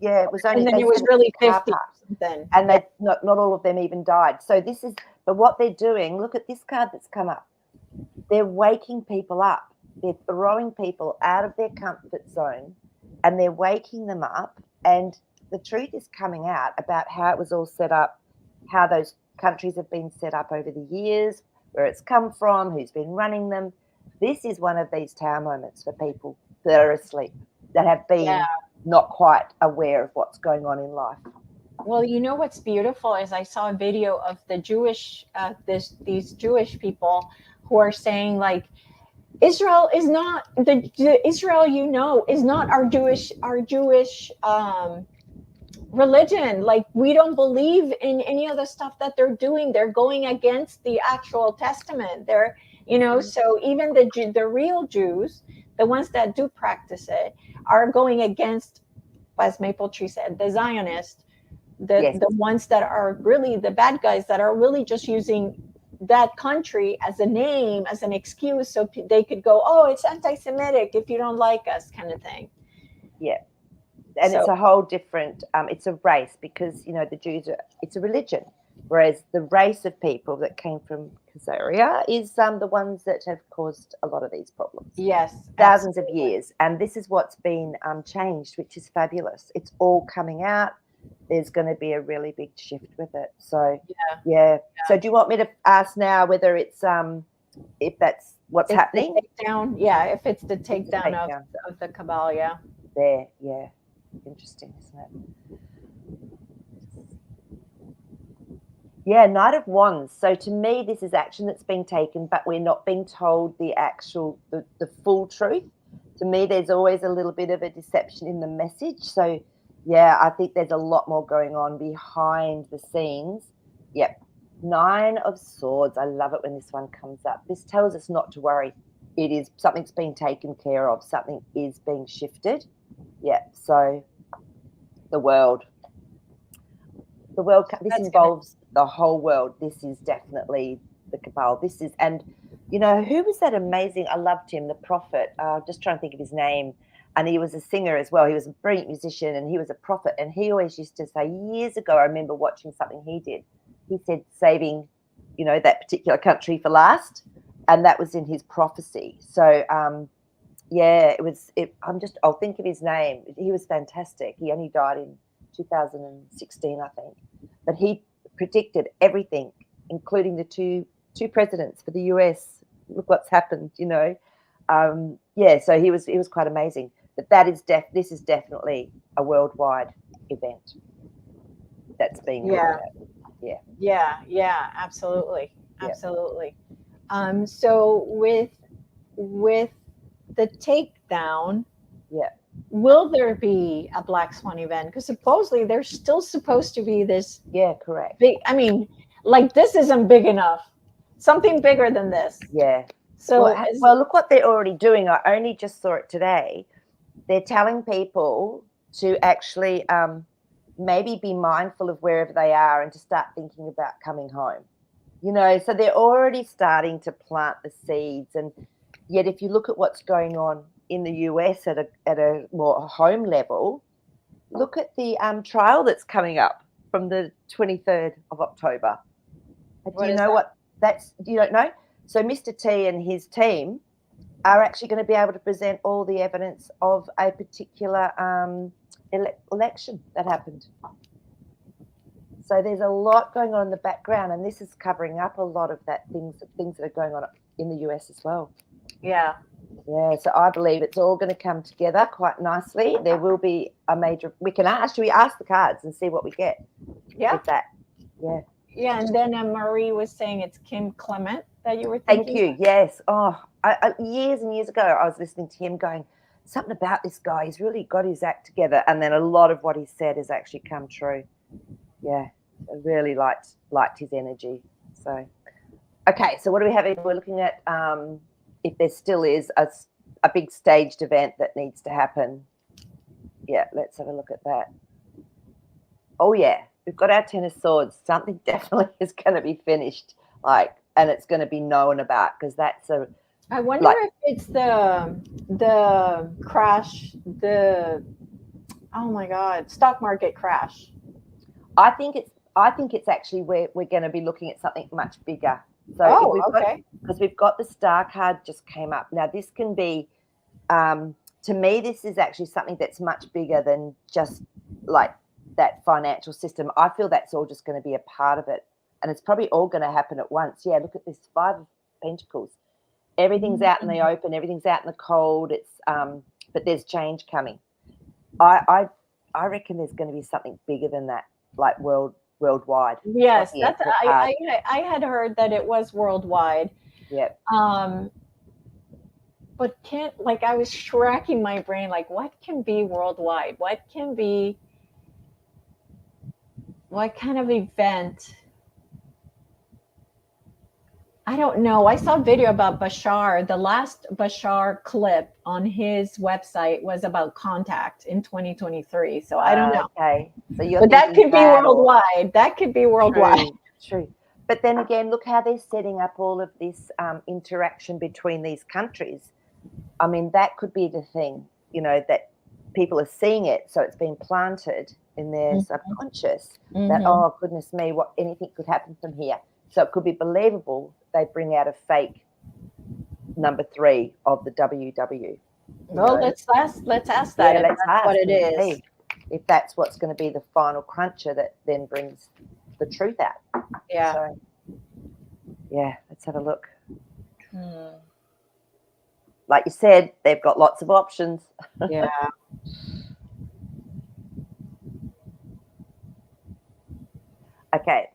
it was only. and then They it was said really car 50 park. or something. And they not all of them even died. So this is, but what they're doing. Look at this card that's come up. They're waking people up. They're throwing people out of their comfort zone, and they're waking them up. And the truth is coming out about how it was all set up, how those countries have been set up over the years, where it's come from, who's been running them. This is one of these tower moments for people that are asleep, that have been not quite aware of what's going on in life. Well, you know what's beautiful is I saw a video of the Jewish, these Jewish people who are saying, like, Israel is not the Israel is not our Jewish religion. Like, we don't believe in any of the stuff that they're doing. They're going against the actual testament. They're so even the real Jews, the ones that do practice it, are going against, as Maple Tree said, the Zionists, the ones that are really the bad guys, that are really just using that country as a name, as an excuse, so they could go, oh, it's anti-Semitic if you don't like us, kind of thing. Yeah. And it's a whole different, it's a race, because, the Jews it's a religion, whereas the race of people that came from Khazaria is the ones that have caused a lot of these problems. Yes. Thousands of years. And this is what's been changed, which is fabulous. It's all coming out. There's going to be a really big shift with it. So, yeah. So do you want me to ask now whether it's, if that's what's happening? If it's the takedown of the Cabal, There, yeah. Interesting, isn't it? Yeah, Knight of Wands. So to me, this is action that's being taken, but we're not being told the full truth. To me, there's always a little bit of a deception in the message. So, yeah, I think there's a lot more going on behind the scenes. Yep. 9 of Swords. I love it when this one comes up. This tells us not to worry. It is something's being taken care of. Something is being shifted. Yeah, so the world. This involves the whole world. This is definitely the Cabal. This is, and who was that amazing? I loved him, the prophet. Just trying to think of his name. And he was a singer as well. He was a brilliant musician, and he was a prophet. And he always used to say, years ago, I remember watching something he did. He said, saving, that particular country for last. And that was in his prophecy. So, yeah, I'll think of his name. He was fantastic. He only died in 2016, I think. But he predicted everything, including the two presidents for the US. Look what's happened, Yeah, so he was quite amazing. But this is definitely a worldwide event that's being looked at. Yeah, absolutely. So with the takedown, will there be a Black Swan event? Because supposedly there's still supposed to be this correct. big, I mean, like this isn't big enough. Something bigger than this. Yeah. So Well, look what they're already doing. I only just saw it today. They're telling people to actually maybe be mindful of wherever they are and to start thinking about coming home. You know, so they're already starting to plant the seeds. And yet, if you look at what's going on in the US at a more home level, look at the trial that's coming up from the 23rd of October. Do you know what that's? You don't know? So Mr. T and his team are actually going to be able to present all the evidence of a particular election that happened. So there's a lot going on in the background, and this is covering up a lot of things that are going on in the US as well. yeah. Yeah, so I believe it's all going to come together quite nicely. There will be a major. Should we ask the cards and see what we get? Yeah. With that. Yeah. Yeah, and then Maree was saying it's Kim Clement that you were thinking. Thank you. Yes. Oh, years and years ago, I was listening to him going, something about this guy. He's really got his act together, and then a lot of what he said has actually come true. Yeah, I really liked his energy. So, okay. So what do we have? We're looking at if there still is a big staged event that needs to happen. Yeah, let's have a look at that. Oh yeah. We've got our Ten of Swords. Something definitely is going to be finished, and it's going to be known about, because that's a. I wonder if it's the crash, oh my God, stock market crash. I think it's actually where we're going to be looking at something much bigger. So because we've got the Star card just came up. Now this can be, to me, this is actually something that's much bigger than just like that financial system. I feel that's all just going to be a part of it, and it's probably all going to happen at once. Yeah, look at this 5 of Pentacles. Everything's out in the open, everything's out in the cold. It's but there's change coming. I reckon there's going to be something bigger than that, like worldwide. Yes, that's I had heard that it was worldwide. Yep. But I was racking my brain, like what can be worldwide? What kind of event? I don't know. I saw a video about Bashar. The last Bashar clip on his website was about contact in 2023. So I don't know. Okay. So but that could be worldwide. That could be worldwide. True. But then again, look how they're setting up all of this interaction between these countries. I mean, that could be the thing, that people are seeing it. So it's been planted in their subconscious that, oh, goodness me, anything could happen from here. So it could be believable. They bring out a fake number 3 of the WW. Well, let's ask that. Yeah, let's ask what it is. If that's what's going to be the final cruncher that then brings the truth out. Yeah. So, yeah, let's have a look. Like you said, they've got lots of options. Yeah. Okay.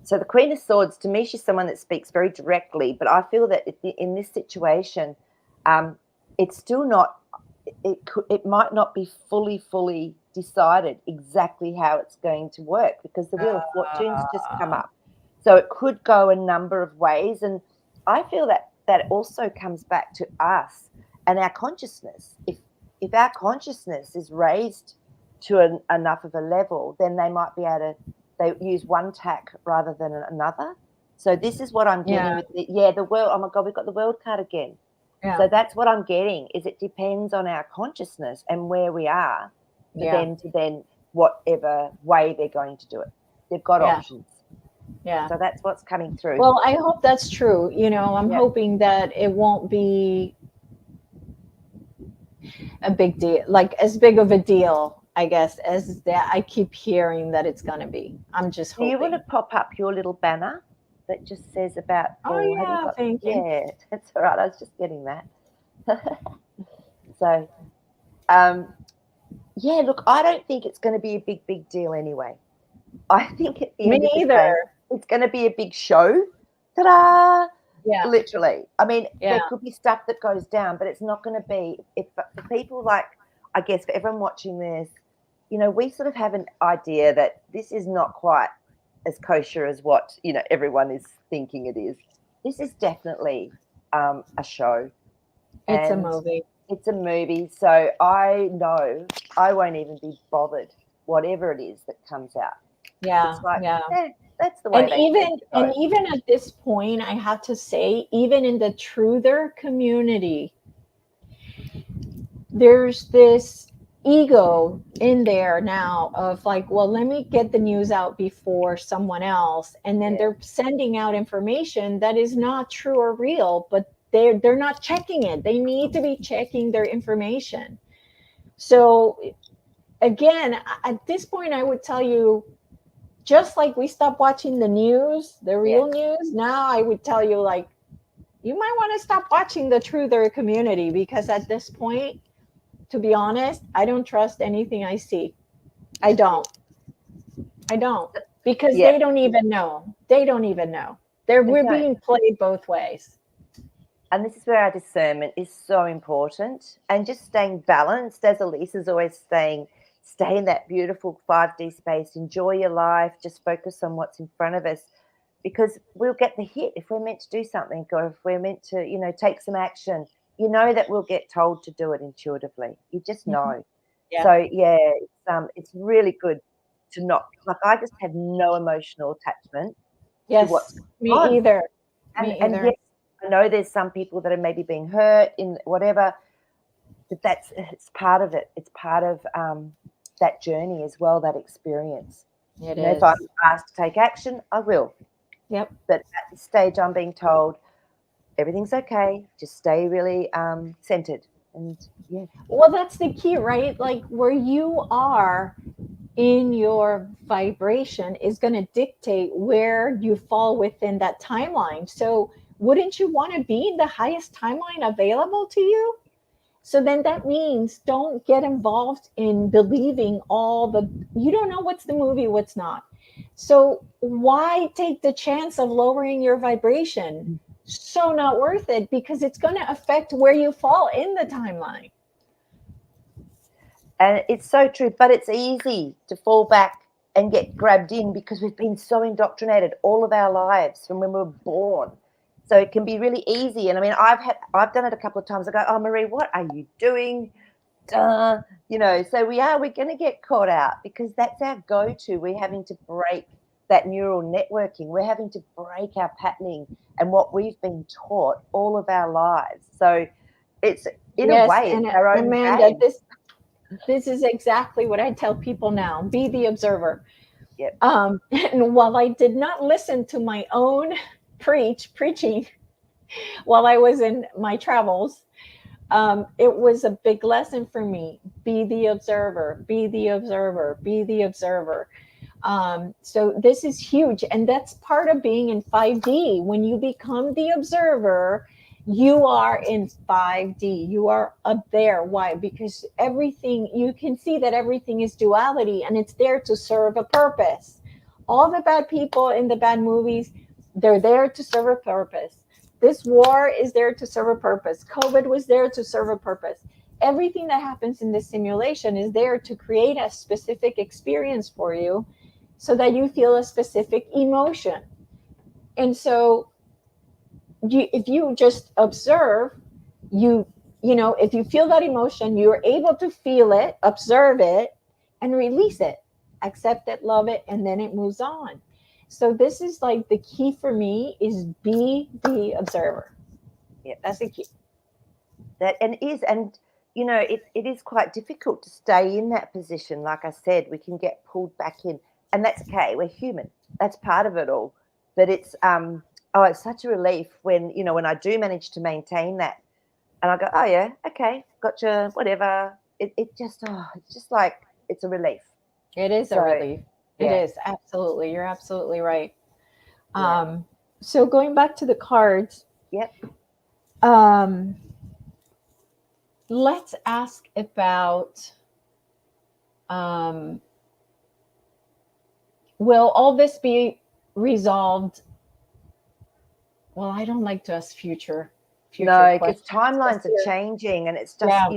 So the Queen of Swords, to me, she's someone that speaks very directly, but I feel that in this situation, it's still not, it might not be fully decided exactly how it's going to work, because the Wheel of Fortune's just come up. So it could go a number of ways. And I feel that also comes back to us and our consciousness. If our consciousness is raised to enough of a level, then they might be able to, they use one tack rather than another. So this is what I'm getting with the world. Oh my God, we've got the World card again. Yeah. So that's what I'm getting, is it depends on our consciousness and where we are for them to then whatever way they're going to do it. They've got options. Yeah. So that's what's coming through. Well, I hope that's true. I'm hoping that it won't be a big deal, like as big of a deal, I guess, as that I keep hearing that it's going to be. I'm just hoping. Do you want to pop up your little banner that just says about... thank you. Yeah, that's all right. I was just getting that. So, look, I don't think it's going to be a big deal anyway. I think at the end of the day, it's going to be a big show. Ta-da! Yeah. Literally. I mean, there could be stuff that goes down, but it's not going to be... If people I guess for everyone watching this, we sort of have an idea that this is not quite as kosher as what everyone is thinking it is. This is definitely a show, It's a and movie. it's a movie. So I know I won't even be bothered, whatever it is that comes out. Yeah, It's like, yeah. that's the way And they said to go. even at this point, I have to say, even in the truther community, there's this ego in there now of like, well, let me get the news out before someone else, and then Yeah. they're sending out information that is not true or real, but they're not checking it. They need to be checking their information. So again, at this point, I would tell you, just like we stopped watching the news, the real news, now I would tell you, like, you might want to stop watching the truther community, because at this point, to be honest, I don't trust anything I see. I don't. Because Yeah. they don't even know. We're Okay. being played both ways. And this is where our discernment is so important, and just staying balanced, as Elise is always saying, stay in that beautiful 5D space, enjoy your life, just focus on what's in front of us, because we'll get the hit if we're meant to do something, or if we're meant to, take some action. That we'll get told to do it intuitively. You just Mhm. know. Yeah. So yeah, it's really good to not, like, I just have no emotional attachment to what's Yes. going Me on. either. And yes, I know there's some people that are maybe being hurt in whatever, but it's part of it. It's part of that journey as well, that experience. It If I'm is. asked to take action, I will. Yep. But at this stage, I'm being told everything's okay. Just stay really centered. And yeah, Well, that's the key, right? Like, where you are in your vibration is going to dictate where you fall within that timeline. So, wouldn't you want to be in the highest timeline available to you? So then that means don't get involved in believing you don't know what's the movie, what's not. So why take the chance of lowering your vibration? So not worth it, because it's going to affect where you fall in the timeline. and it's so true. But it's easy to fall back and get grabbed in because we've been so indoctrinated all of our lives from when we were born. So it can be really easy. And I mean, I've done it a couple of times. I go, oh, Maree, what are you doing? Duh. So we're going to get caught out, because that's our go-to. We're having to break that neural networking. We're having to break our patterning and what we've been taught all of our lives. So it's, in a Yes, way, it's and our own Amanda, game. this is exactly what I tell people now. Be the observer. Yep. And while I did not listen to my own preaching while I was in my travels, it was a big lesson for me. Be the observer, be the observer, be the observer. So this is huge. And that's part of being in 5D. When you become the observer, you are in 5D. You are up there. Why? Because everything, you can see that everything is duality, and it's there to serve a purpose. All the bad people in the bad movies, they're there to serve a purpose. This war is there to serve a purpose. COVID was there to serve a purpose. Everything that happens in this simulation is there to create a specific experience for you, so that you feel a specific emotion. And so if you just observe, if you feel that emotion, you're able to feel it, observe it, and release it, accept it, love it, and then it moves on. So this is like the key for me, is be the observer. Yep. That's the key. It is quite difficult to stay in that position. Like I said, we can get pulled back in, and that's okay. We're human. That's part of it all. But it's such a relief when I do manage to maintain that, and I go, oh yeah, okay, gotcha, whatever. It's just like, it's a relief. It is a So relief. It yeah, is, absolutely. You're absolutely right. yeah, So going back to the cards, yep. um, let's ask about, um, will all this be resolved? Well, I don't like to ask future No, because questions. timelines are changing, and it's just Yeah,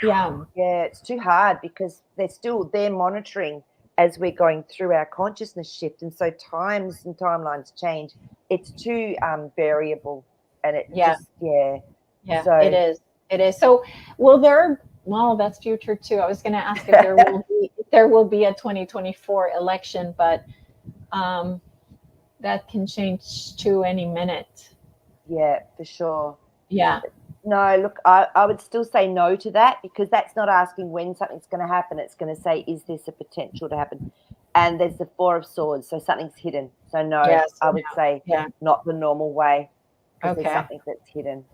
yeah, yeah, it's too hard because they're monitoring as we're going through our consciousness shift. And so times and timelines change. It's too variable, and it Yeah. just, yeah. Yeah, So it is. It is. So will there, well, that's future too. I was going to ask if there will be a 2024 election, but that can change to any minute. yeah, for sure. Yeah. No, look, I would still say no to that, because that's not asking when something's going to happen. It's going to say, is this a potential to happen? And there's the Four of Swords, so something's hidden. So no, Yes. I would say Yeah. not the normal way, because there's Okay. something that's hidden.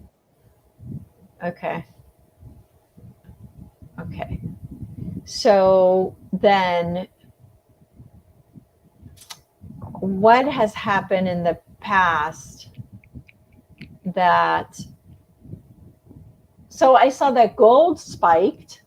Okay. Okay. So then what has happened in the past that, so I saw that gold spiked,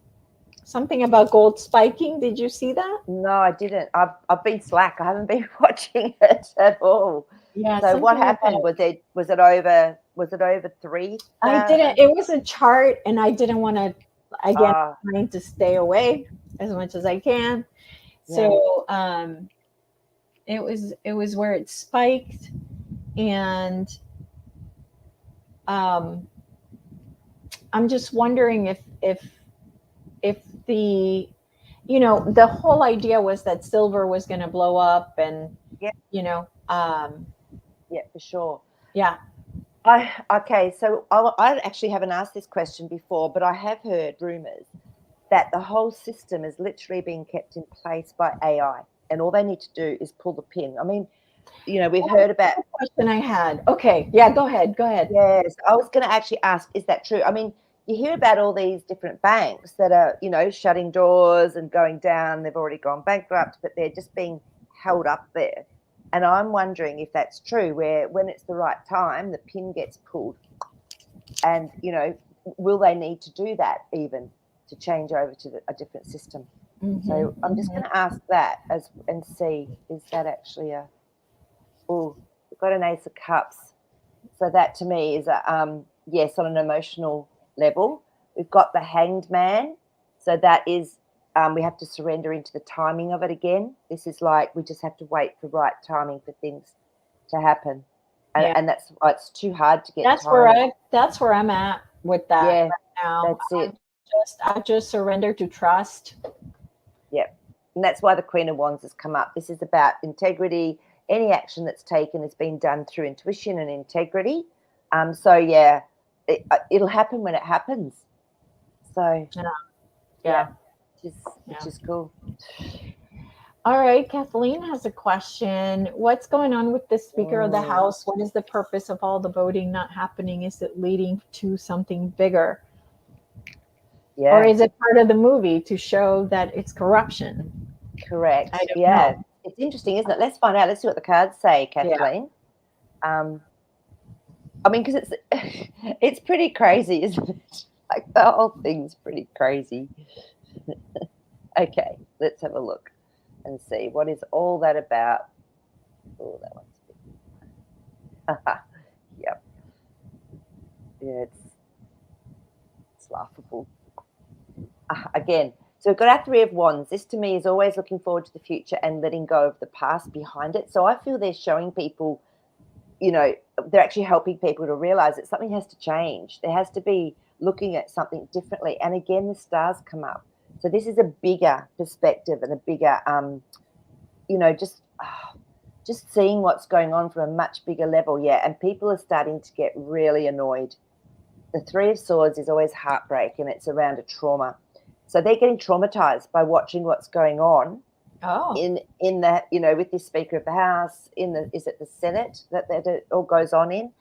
something about gold spiking. Did you see that? No, I didn't. I've been slack. I haven't been watching it at all. Yeah, So what something happened? about, Was it over 3,000? I didn't, it was a chart and I didn't want to, again, Ah, trying to stay away as much as I can. yeah, So it was where it spiked, and um I'm just wondering if the, you know, the whole idea was that silver was going to blow up, and yeah, you know, yeah, for sure. yeah. Okay, so I actually haven't asked this question before, but I have heard rumors that the whole system is literally being kept in place by AI, and all they need to do is pull the pin. I mean, we've heard about. Question I had. Okay, yeah, go ahead. Go ahead. Yes, I was going to actually ask, is that true? I mean, you hear about all these different banks that are, shutting doors and going down. They've already gone bankrupt, but they're just being held up there. And I'm wondering if that's true, where when it's the right time, the pin gets pulled. And, will they need to do that even to change over to a different system? So I'm just going to ask that and see, is that actually oh, we've got an Ace of Cups. So that to me is a yes, on an emotional level. We've got the Hanged Man. So that is, we have to surrender into the timing of it again. This is like we just have to wait for right timing for things to happen. And, Yeah, and that's why it's too hard to get that's where I'm at with that Yeah, right now. that's it. I just surrender to trust. Yeah. And that's why the Queen of Wands has come up. This is about integrity. Any action that's taken has been done through intuition and integrity. So yeah, it'll happen when it happens. So Yeah. yeah, Yeah. which is cool. All right, Kathleen has a question. What's going on with the Speaker of the House? What is the purpose of all the voting not happening? Is it leading to something bigger? Yeah. Or is it part of the movie to show that it's corruption? Correct. I don't Yeah. know. It's interesting, isn't it? Let's find out. Let's see what the cards say, Kathleen. I mean, because it's pretty crazy, isn't it? Like the whole thing's pretty crazy. Okay, let's have a look and see what is all that about. Oh, that one's big. Yep. Yeah, it's laughable. Again, so we've got our Three of Wands. This to me is always looking forward to the future and letting go of the past behind it. So I feel they're showing people, they're actually helping people to realize that something has to change. There has to be looking at something differently. And again, the stars come up. So this is a bigger perspective and a bigger, just seeing what's going on from a much bigger level. Yeah, and people are starting to get really annoyed. The Three of Swords is always heartbreak, and it's around a trauma. So they're getting traumatized by watching what's going on in that, with this Speaker of the House, is it the Senate that it all goes on in?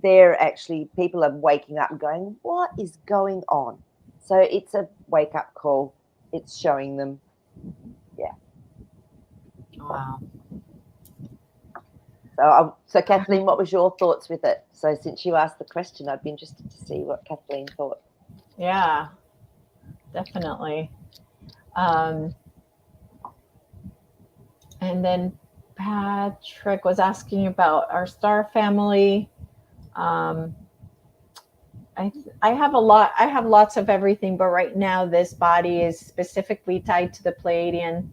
They're actually, people are waking up and going, what is going on? So it's a wake up call. It's showing them. Yeah. Wow. So Kathleen, what was your thoughts with it? So since you asked the question, I'd be interested to see what Kathleen thought. Yeah, definitely. And then Patrick was asking about our star family. I have lots of everything, but right now this body is specifically tied to the Pleiadian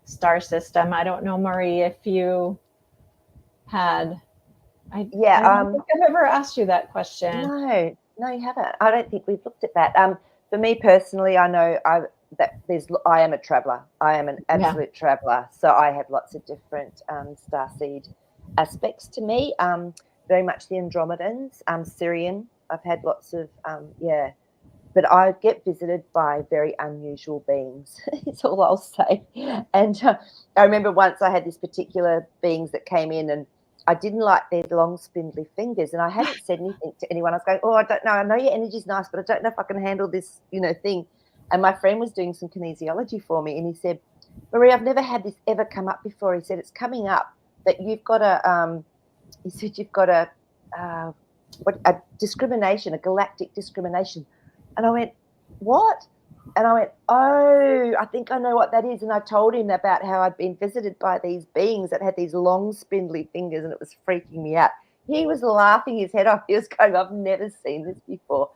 star system. I don't know, Maree, if you had. Yeah. I don't think I've ever asked you that question. No, you haven't. I don't think we've looked at that. For me personally, I know I am a traveller. I am an absolute traveller. So I have lots of different starseed aspects to me. Very much the Andromedans, Syrian. I've had lots of but I get visited by very unusual beings. It's all I'll say. And I remember once I had this particular beings that came in, and I didn't like their long spindly fingers, and I hadn't said anything to anyone. I was going, "Oh, I don't know. I know your energy's nice, but I don't know if I can handle this, thing." And my friend was doing some kinesiology for me, and he said, "Maree, I've never had this ever come up before." He said, "It's coming up that you've got he said you've got a discrimination, a galactic discrimination." And I went, "What?" And I went, "Oh, I think I know what that is." And I told him about how I'd been visited by these beings that had these long, spindly fingers, and it was freaking me out. He was laughing his head off. He was going, "I've never seen this before."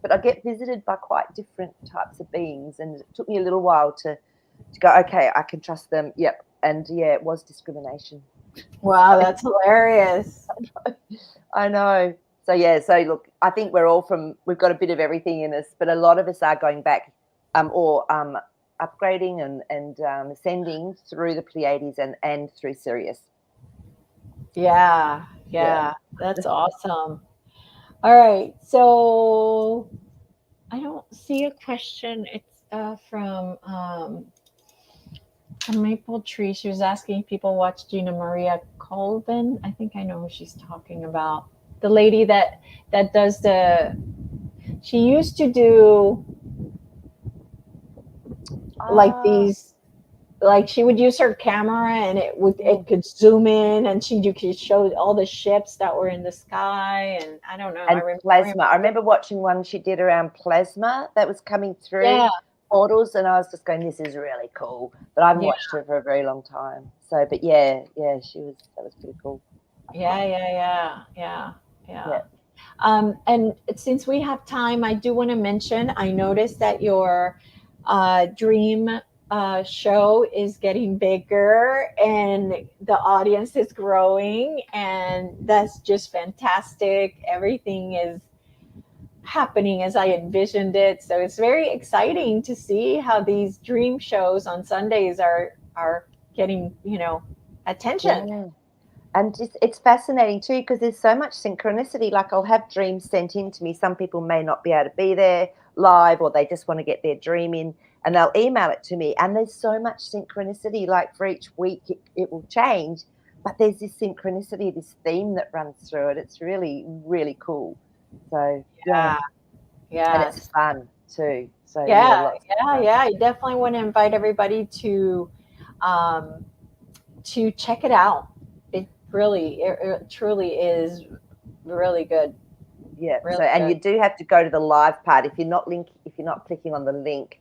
But I get visited by quite different types of beings, and it took me a little while to go, "Okay, I can trust them." Yep. And yeah, it was discrimination. Wow, that's hilarious. I know. So yeah, so look, I think we've got a bit of everything in us, but a lot of us are going back or upgrading and ascending through the Pleiades and through Sirius. Yeah, that's awesome. All right, so I don't see a question. It's from Maple Tree. She was asking if people watch Gina Maria Colvin. I think I know who she's talking about. The lady that does she used to do like these, like she would use her camera and it could zoom in, and you could show all the ships that were in the sky, and I don't know. And plasma. I remember watching one she did around plasma that was coming through portals, and I was just going, "This is really cool." But I haven't watched her for a very long time. So, but that was pretty cool. Yeah. And since we have time, I do want to mention, I noticed that your dream show is getting bigger and the audience is growing, and that's just fantastic. Everything is happening as I envisioned it. So it's very exciting to see how these dream shows on Sundays are getting, attention. Yeah. And it's fascinating too, because there's so much synchronicity. Like I'll have dreams sent in to me. Some people may not be able to be there live, or they just want to get their dream in, and they'll email it to me. And there's so much synchronicity. Like for each week, it will change, but there's this synchronicity, this theme that runs through it. It's really, really cool. So Yeah. and it's fun too. So yeah. You definitely want to invite everybody to check it out. It truly is really good. Yeah. Really So, and good. you do have to go to the live part. If you're not clicking on the link,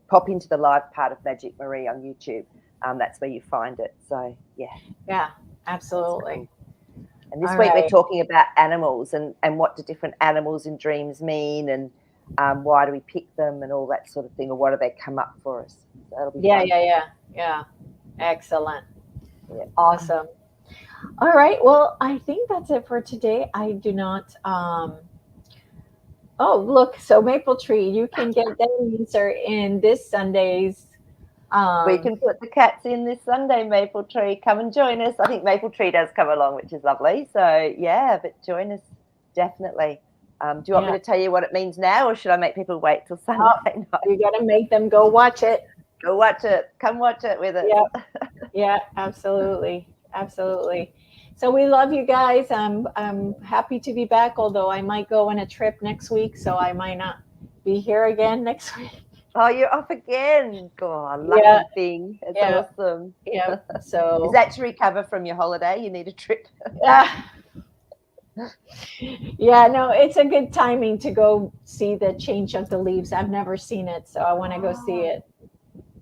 pop into the live part of Magic Maree on YouTube. That's where you find it. So yeah, absolutely. Cool. And this week we're talking about animals and what do different animals in dreams mean, and why do we pick them and all that sort of thing, or what do they come up for us. So that'll be fun. Yeah. Excellent. Yeah. Awesome. All right. Well, I think that's it for today. I do not. Oh, look. So Maple Tree, you can get that answer in this Sunday's. We can put the cats in this Sunday, Maple Tree. Come and join us. I think Maple Tree does come along, which is lovely. So yeah, but join us definitely. Do you want me to tell you what it means now, or should I make people wait till Sunday night? You got to make them go watch it. Go watch it. Come watch it with us. Yeah, absolutely. So we love you guys. I'm happy to be back, although I might go on a trip next week, so I might not be here again next week. Oh, you're off again. God, lucky thing. It's awesome. Yeah. So is that to recover from your holiday? You need a trip. Yeah, no, it's a good timing to go see the change of the leaves. I've never seen it, so I want to go see it.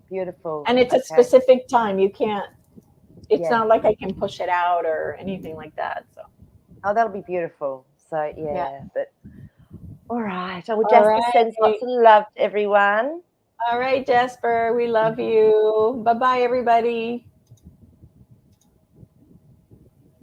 Beautiful. And it's a specific time. You can't, it's not like I can push it out or anything like that. So. Oh, that'll be beautiful. So but all right. I will just send lots of love to everyone. All right, Jasper, we love you. Bye bye, everybody.